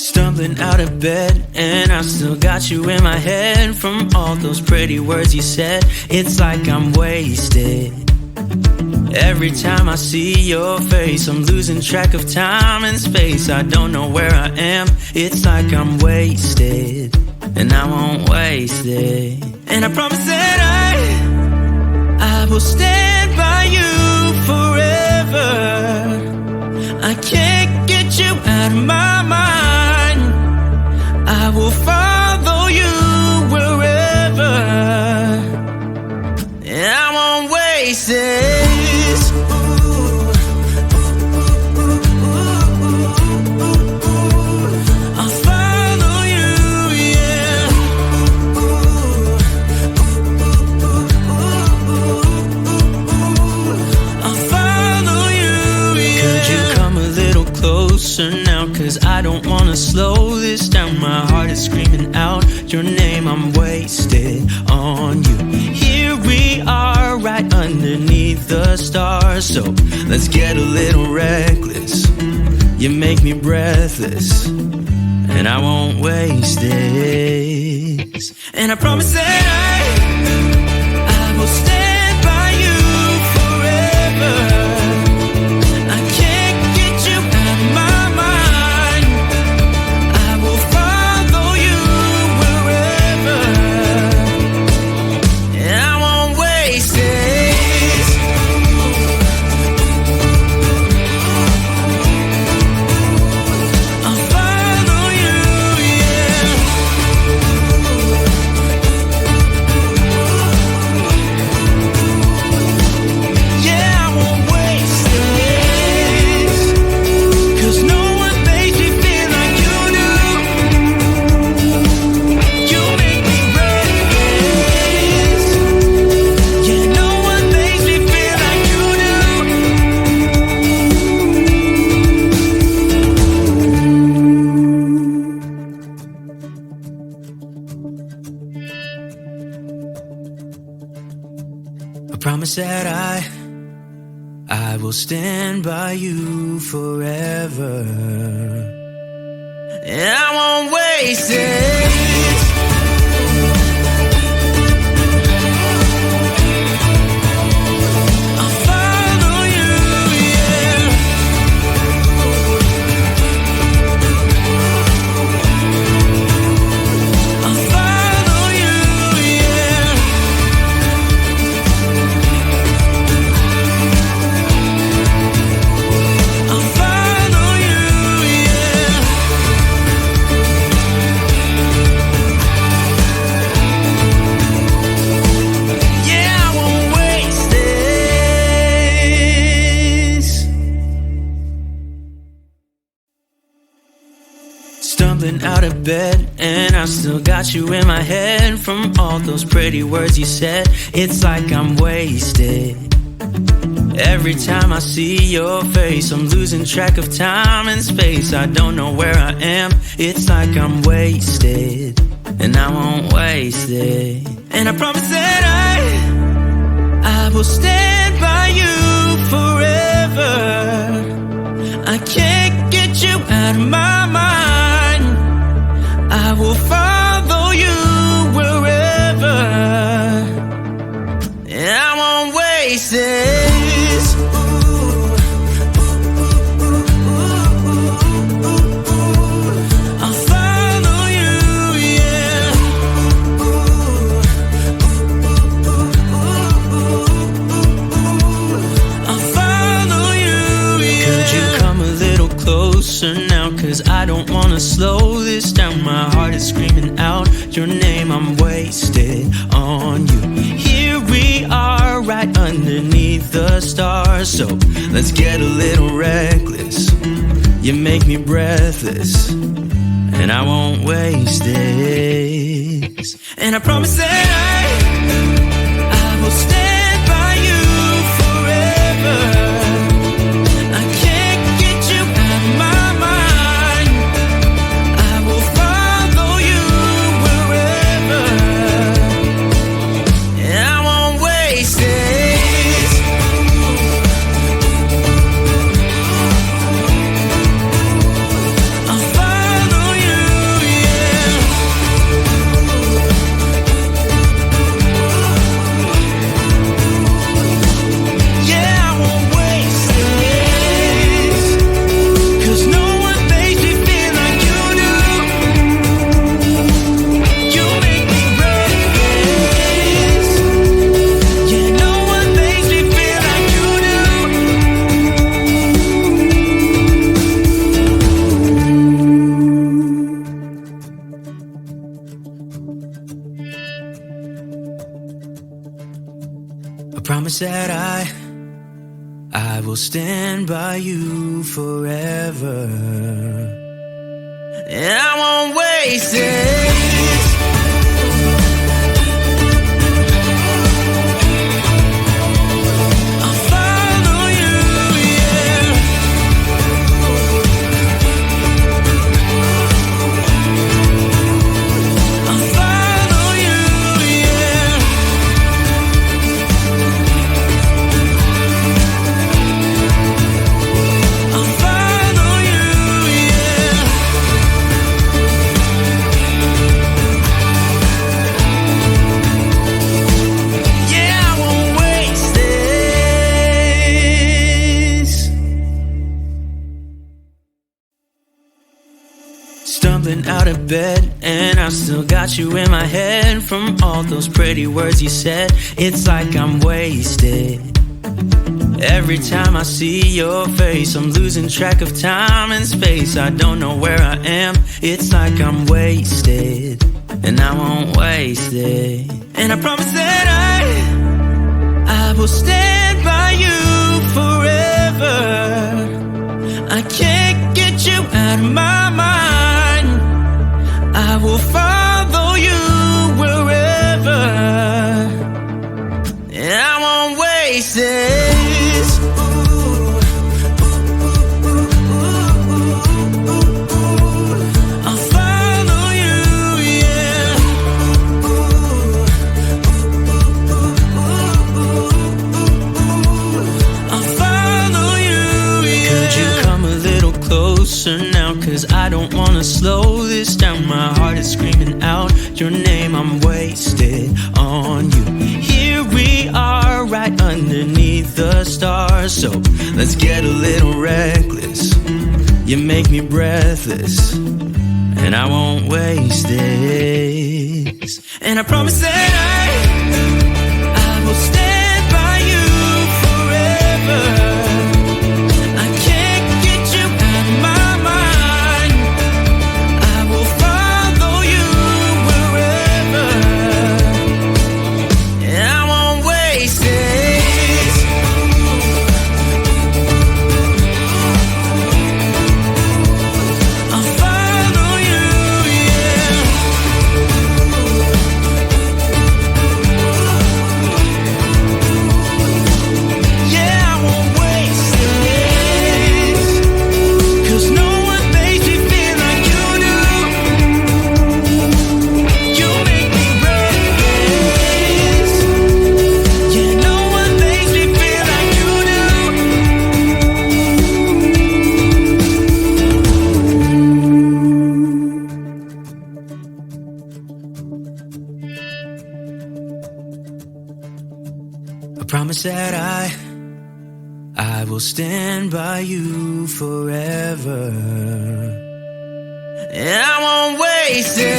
Stumbling out of bed, and I still got you in my head. From all those pretty words you said, it's like I'm wasted. Every time I see your face, I'm losing track of time and space. I don't know where I am, it's like I'm wasted. And I won't waste it. And I promise that I will stand by you forever. I can't get you out of my mind. I will follow you wherever. And I won't waste it. Now, cause I don't wanna slow this down. My heart is screaming out your name. I'm wasted on you. Here we are, right underneath the stars. So let's get a little reckless. You make me breathless, and I won't waste this. And I promise that I will stand by you forever. Promise that I will stand by you forever, and I won't waste it. Out of bed, and I still got you in my head. From all those pretty words you said, it's like I'm wasted. Every time I see your face, I'm losing track of time and space. I don't know where I am, it's like I'm wasted. And I won't waste it. And I promise that I will stand by you forever. I can't get you out of my mind. I will follow you wherever, and I won't waste this. I'll follow you, yeah. I'll follow you, yeah. Could you come a little closer now? Cause I don't wanna slow this down. My heart is screaming out your name. I'm wasted on you. Here we are, right underneath the stars. So let's get a little reckless. You make me breathless, and I won't waste this. And I promise that I will stand by you forever. I'll follow you. promise that I will stand by you forever. And I won't waste it. Stumbling out of bed, and I still got you in my head. From all those pretty words you said, it's like I'm wasted. Every time I see your face, I'm losing track of time and space. I don't know where I am, it's like I'm wasted. And I won't waste it. And I promise that I will stand by you forever. I can't get you out of my mind. I will follow you wherever. And I won't waste this. I'll follow you, yeah. I'll follow you, yeah. Could you come a little closer now? 'Cause I don't wanna slow this down. My heart is screaming out your name. I'm wasted on you. Here we are, right underneath the stars. So let's get a little reckless. You make me breathless, and I won't waste this. And I promise that I will stand by you forever. Promise that I will stand by you forever. And I won't waste it.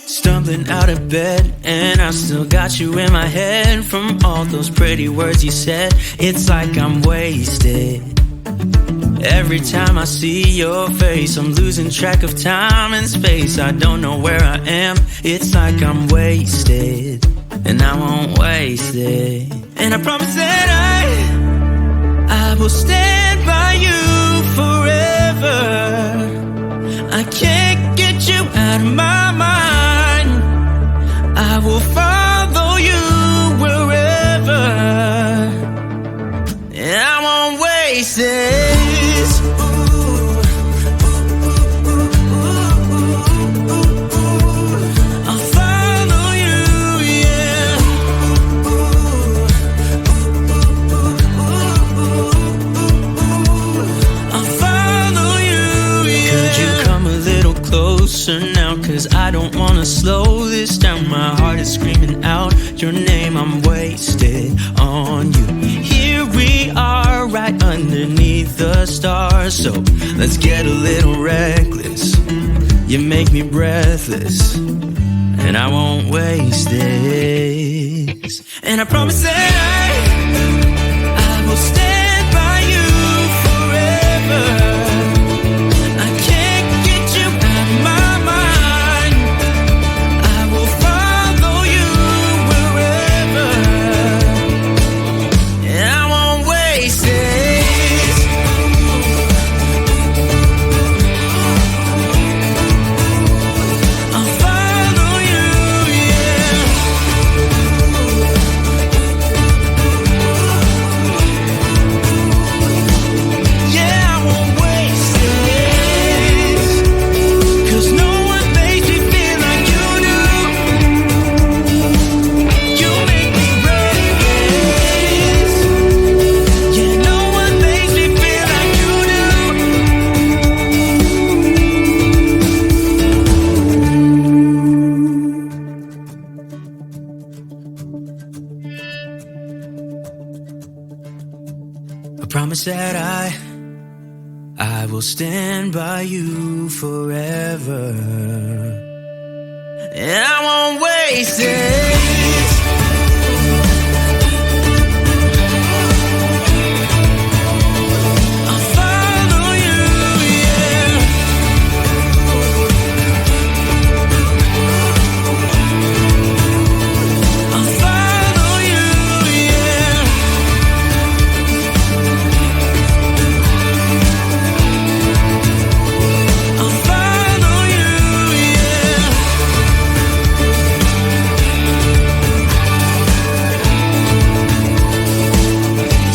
Stumbling out of bed, and I still got you in my head. From all those pretty words you said, it's like I'm wasted. Every time I see your face, I'm losing track of time and space. I don't know where I am, it's like I'm wasted. And I won't waste it. And I promise that I will stand by you forever. I can't get you out of my mind. I will follow you wherever. And I won't waste this. I'll follow you, yeah. now, 'cause I don't wanna slow this down. My heart is screaming out your name. I'm wasted on you. Here we are, right underneath the stars. So let's get a little reckless. You make me breathless, and I won't waste this. And I promise that I will stand by you forever. I can't get you out of my mind. I will follow you wherever, and I won't waste this. I'll follow you, yeah. Yeah, I won't waste this, 'cause no one makes me feel like you do. You make me reckless. Yeah, no one makes me feel like you do. I promise that I will stand by you forever, and I won't waste this. I'll follow you, yeah. I'll follow you, yeah. I'll follow you, yeah.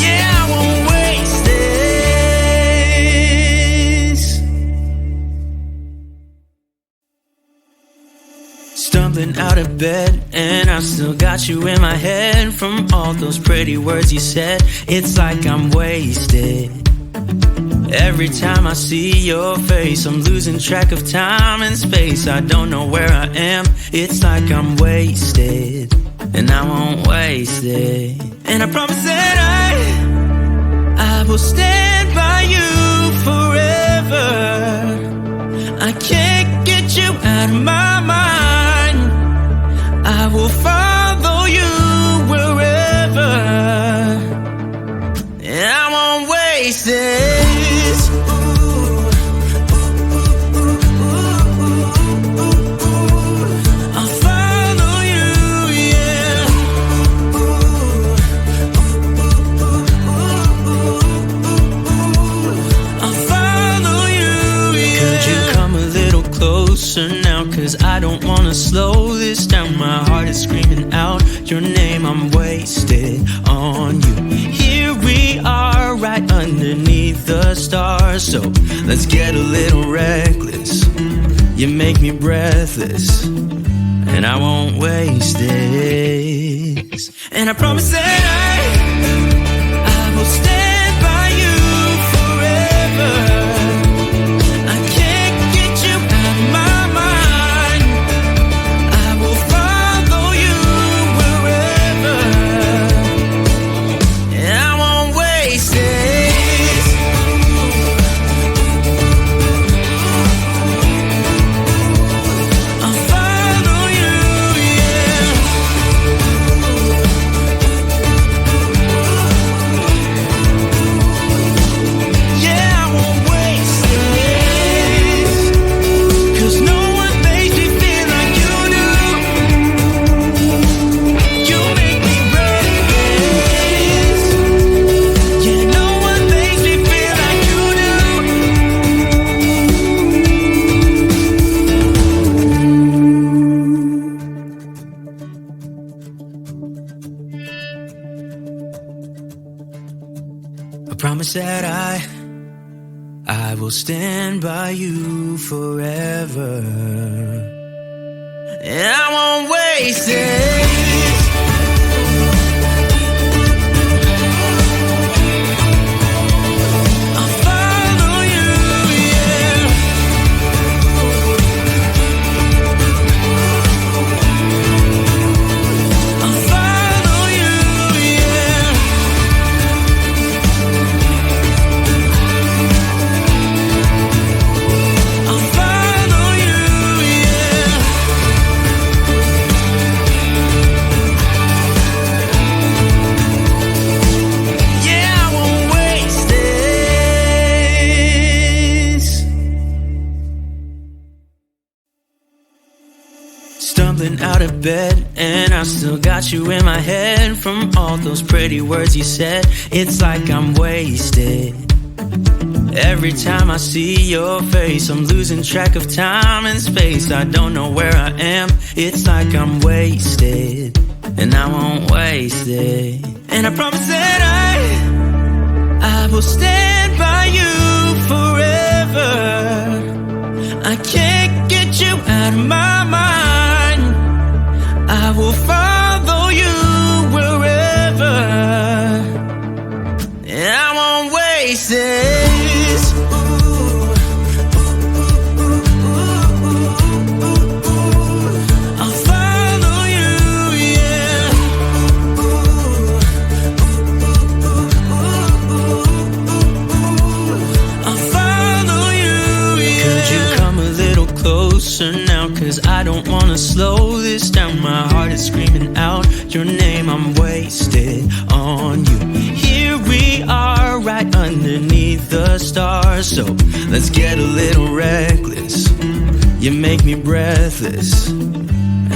Yeah, I won't waste this. Stumbling out of bed, and I still got you in my head. From all those pretty words you said, it's like I'm wasted. Every time I see your face, I'm losing track of time and space. I don't know where I am, it's like I'm wasted, and I won't waste it. And I promise that I will stand by you forever. I can't get you out of my mind. I will follow you wherever, and I won't waste this. I'll follow you, yeah. I'll follow you, yeah. Could you come a little closer now, 'cause I don't wanna slow this down. My heart is screaming out your name. I'm wasted on you. Here we are, right underneath the stars. So let's get a little reckless. You make me breathless, and I won't waste this. And I promise that I will stand by you forever. I can't get you out of my mind. I will follow you wherever, and I won't waste this. I'll follow you, yeah. Yeah, I won't waste this, 'cause no one makes me feel like you do. You make me reckless. Yeah, no one makes me feel like you do. I promise that I will stand by you forever, and I won't waste this. I'll follow you, yeah. Stumbling out of bed, and I still got you in my head. From all those pretty words you said, it's like I'm wasted. Every time I see your face, I'm losing track of time and space. I don't know where I am, it's like I'm wasted, and I won't waste it. And I promise that I will stand by you forever. I can't get you out of my mind. I will follow you wherever, and I won't waste this. I'll follow you, yeah. I'll follow you, yeah. Could you come a little closer now? 'Cause I don't wanna slow this down. My heart is screaming out your name. I'm wasted on you. Here we are, right underneath the stars. So let's get a little reckless. You make me breathless,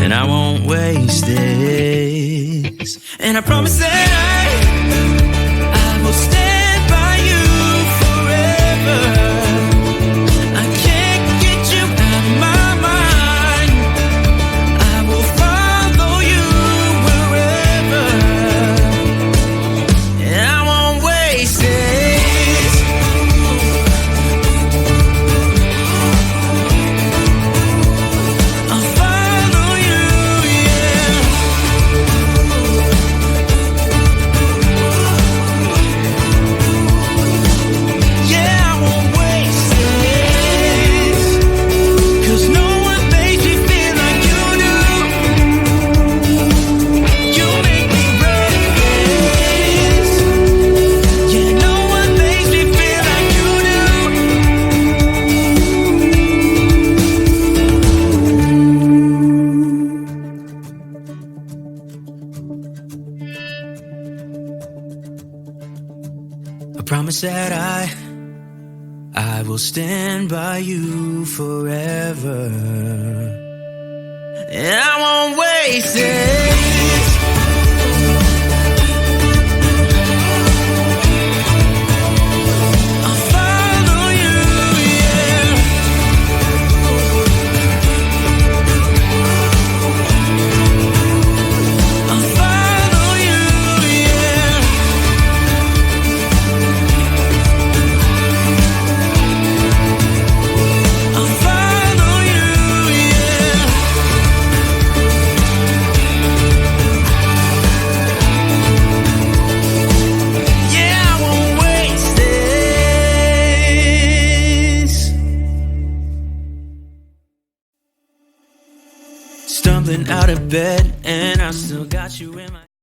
and I won't waste this. And I promise that I will stand by you forever. I can't get you out of my mind. I will follow you wherever, and I won't waste this. I'll follow you, yeah. Yeah, I won't waste this. 'Cause no one makes me feel like you do. You make me reckless. Yeah, no one makes me feel like you do. I promise that I will stand by you forever, and I won't waste this. I'll follow you, yeah. I'll follow you, yeah. I'll follow you, yeah. Yeah, I won't waste this. Stumbling out of bed, and I still got you in my